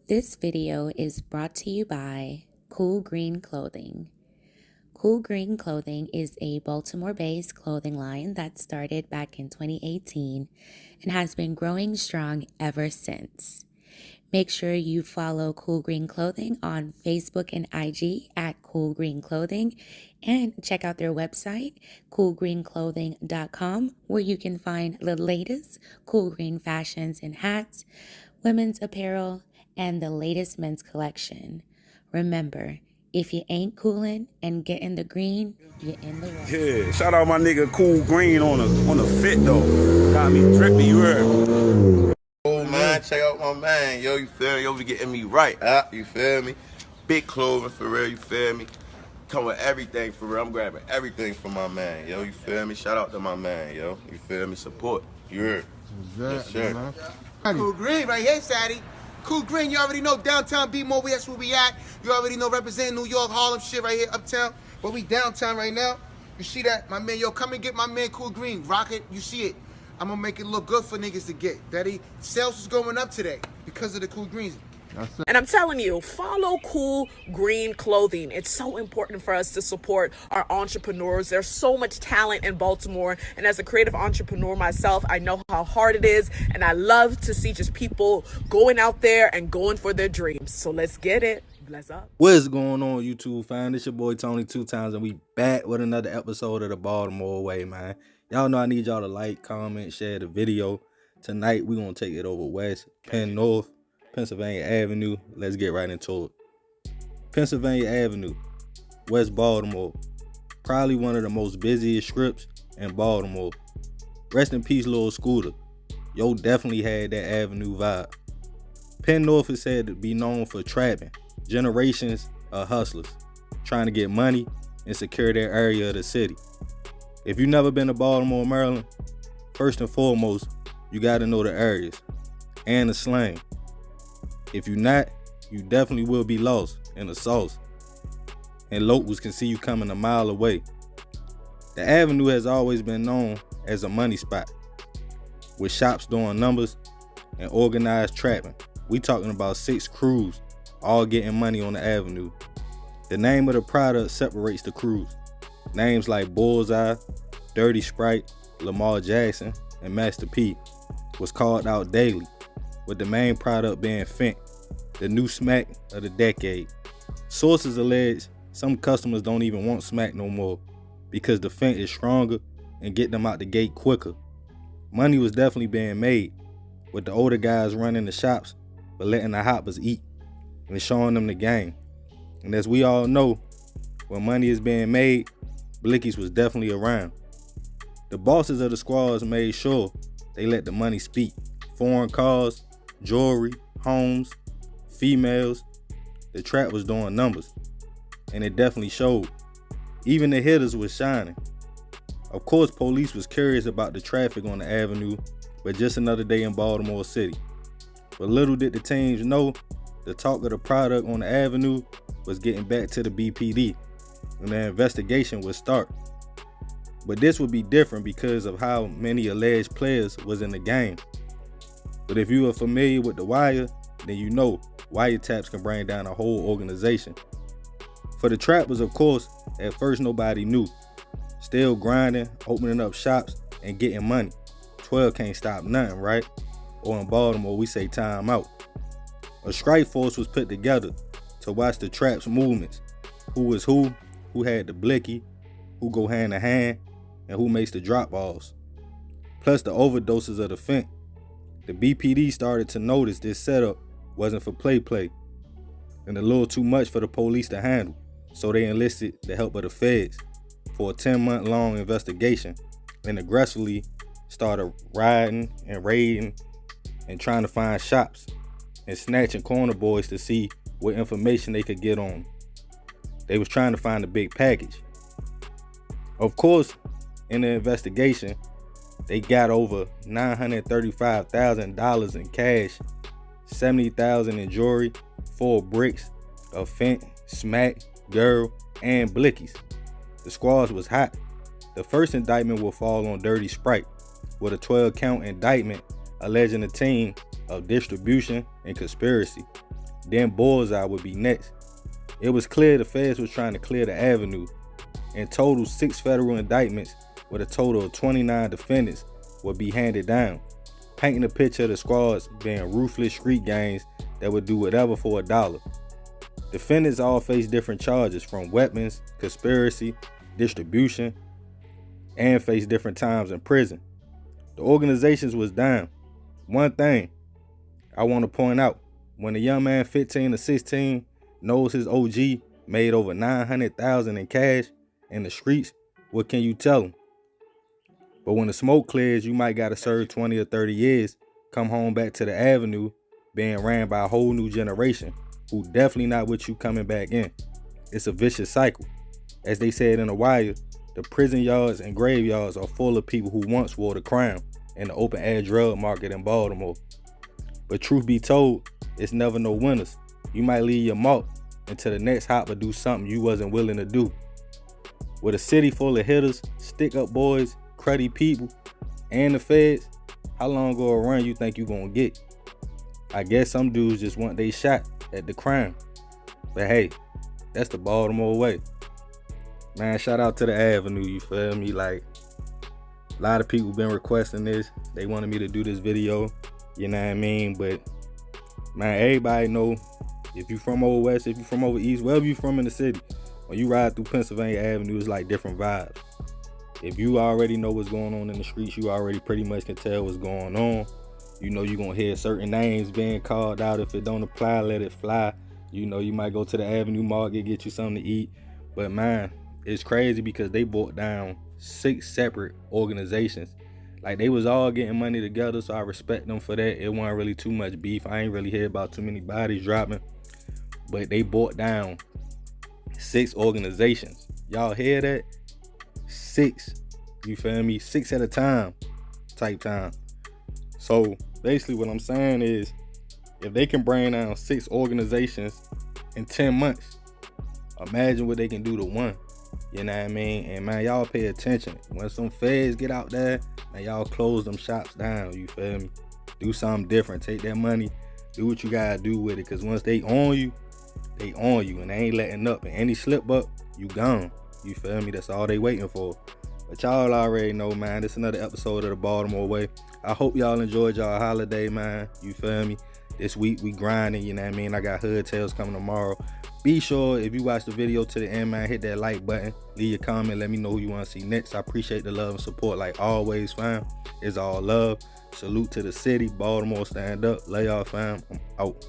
This video is brought to you by Cool Green Clothing. Cool Green Clothing is a Baltimore-based clothing line that started back in 2018 and has been growing strong ever since. Make sure you follow Cool Green Clothing on Facebook and IG at Cool Green Clothing, and check out their website, coolgreenclothing.com, where you can find the latest cool green fashions and hats, women's apparel, and the latest men's collection. Remember, if you ain't coolin' and getting the green, you're in the wrong. Yeah, shout out my nigga Cool Green on the fit though. Got me drippy, you heard? Oh man, check out my man, yo, you feel me? Yo, be getting me right, you feel me? Big clothing for real, you feel me? Come with everything for real, I'm grabbing everything from my man, yo, you feel me? Shout out to my man, yo, you feel me? Support, you heard? Yes, sir. Cool Green right here, Sadie. Cool Green, you already know downtown Baltimore Way, that's where we at. You already know representing New York, Harlem shit right here, uptown. But we downtown right now. You see that? My man, yo, come and get my man Cool Green. Rock it, you see it. I'm gonna make it look good for niggas to get. Daddy, sales is going up today because of the Cool Greens. And I'm telling you, follow Cool Green Clothing. It's so important for us to support our entrepreneurs. There's so much talent in Baltimore. And as a creative entrepreneur myself, I know how hard it is. And I love to see just people going out there and going for their dreams. So let's get it. Bless up. What's going on, YouTube fam? It's your boy Tony 2 times, and we back with another episode of the Baltimore Way, man. Y'all know I need y'all to like, comment, share the video. Tonight, we gonna take it over west, Penn North, Pennsylvania Avenue. Let's get right into it. Pennsylvania Avenue, West Baltimore. Probably one of the most busiest strips in Baltimore. Rest in peace, Lil Scooter. Yo definitely had that avenue vibe. Penn North is said to be known for trapping. Generations of hustlers trying to get money and secure their area of the city. If you've never been to Baltimore, Maryland, first and foremost, you got to know the areas and the slang. If you're not, you definitely will be lost in the sauce. And locals can see you coming a mile away. The avenue has always been known as a money spot, with shops doing numbers and organized trapping. We talking about 6 crews all getting money on the avenue. The name of the product separates the crews. Names like Bullseye, Dirty Sprite, Lamar Jackson, and Master P was called out daily, with the main product being Fent, the new smack of the decade. Sources allege some customers don't even want smack no more because the Fent is stronger and get them out the gate quicker. Money was definitely being made, with the older guys running the shops but letting the hoppers eat and showing them the game. And as we all know, when money is being made, Blickies was definitely around. The bosses of the squads made sure they let the money speak. Foreign cars, jewelry, homes, females. The trap was doing numbers, and it definitely showed. Even the hitters was shining. Of course, police was curious about the traffic on the avenue, but just another day in Baltimore City. But little did the teams know, the talk of the product on the avenue was getting back to the BPD, and the investigation would start. But this would be different because of how many alleged players was in the game. But if you are familiar with The Wire, then you know wiretaps can bring down a whole organization. For the trappers, of course, at first nobody knew. Still grinding, opening up shops, and getting money. 12 can't stop nothing, right? Or in Baltimore, we say time out. A strike force was put together to watch the traps' movements. Who was who had the blicky, who go hand to hand, and who makes the drop balls. Plus the overdoses of the Fent. The BPD started to notice this setup wasn't for play, and a little too much for the police to handle, so they enlisted the help of the feds for a 10-month-long investigation and aggressively started riding and raiding and trying to find shops and snatching corner boys to see what information they could get on them. They was trying to find a big package. Of course, in the investigation, they got over $935,000 in cash, $70,000 in jewelry, 4 bricks of Fent, smack, girl, and blickies. The squads was hot. The first indictment will fall on Dirty Sprite, with a 12-count indictment alleging the team of distribution and conspiracy. Then Bullseye would be next. It was clear the feds was trying to clear the avenue. In total, 6 federal indictments with a total of 29 defendants would be handed down, painting a picture of the squads being ruthless street gangs that would do whatever for $1. Defendants all face different charges, from weapons, conspiracy, distribution, and face different times in prison. The organizations was down. One thing I want to point out, when a young man 15 to 16 knows his OG made over $900,000 in cash in the streets, what can you tell him? But when the smoke clears, you might gotta serve 20 or 30 years, come home back to the avenue, being ran by a whole new generation, who definitely not with you coming back in. It's a vicious cycle. As they said in The Wire, the prison yards and graveyards are full of people who once wore the crown in the open air drug market in Baltimore. But truth be told, it's never no winners. You might leave your mark until the next hopper do something you wasn't willing to do. With a city full of hitters, stick-up boys, cruddy people, and the feds, how long of a run you think you gonna get? I guess some dudes just want they shot at the crime. But hey, that's the Baltimore way. Man, shout out to the Avenue, you feel me? Like, a lot of people been requesting this. They wanted me to do this video, you know what I mean? But, man, everybody know, if you from over west, if you from over east, wherever you from in the city, when you ride through Pennsylvania Avenue, it's like different vibes. If you already know what's going on in the streets, you already pretty much can tell what's going on. You know you're gonna hear certain names being called out. If it don't apply, let it fly. You know, you might go to the Avenue Market, get you something to eat. But man, it's crazy because they brought down 6 separate organizations. Like, they was all getting money together, so I respect them for that. It wasn't really too much beef. I ain't really hear about too many bodies dropping. But they brought down 6 organizations. Y'all hear that? 6. You feel me? 6 at a time type time. So basically what I'm saying is, if they can bring down 6 organizations in 10 months, imagine what they can do to one. You know what I mean? And man, y'all pay attention. When some feds get out there, man, y'all close them shops down. You feel me? Do something different. Take that money. Do what you gotta do with it. Cause once they on you, and they ain't letting up. And any slip up, you gone. You feel me? That's all they waiting for. But y'all already know, man, this is another episode of the Baltimore Way. I hope y'all enjoyed y'all holiday, man. You feel me? This week we grinding, you know what I mean? I got Hood Tales coming tomorrow. Be sure, if you watch the video to the end, man, hit that like button. Leave your comment. Let me know who you want to see next. I appreciate the love and support like always, fam. It's all love. Salute to the city. Baltimore, stand up. Lay off, fam. I'm out.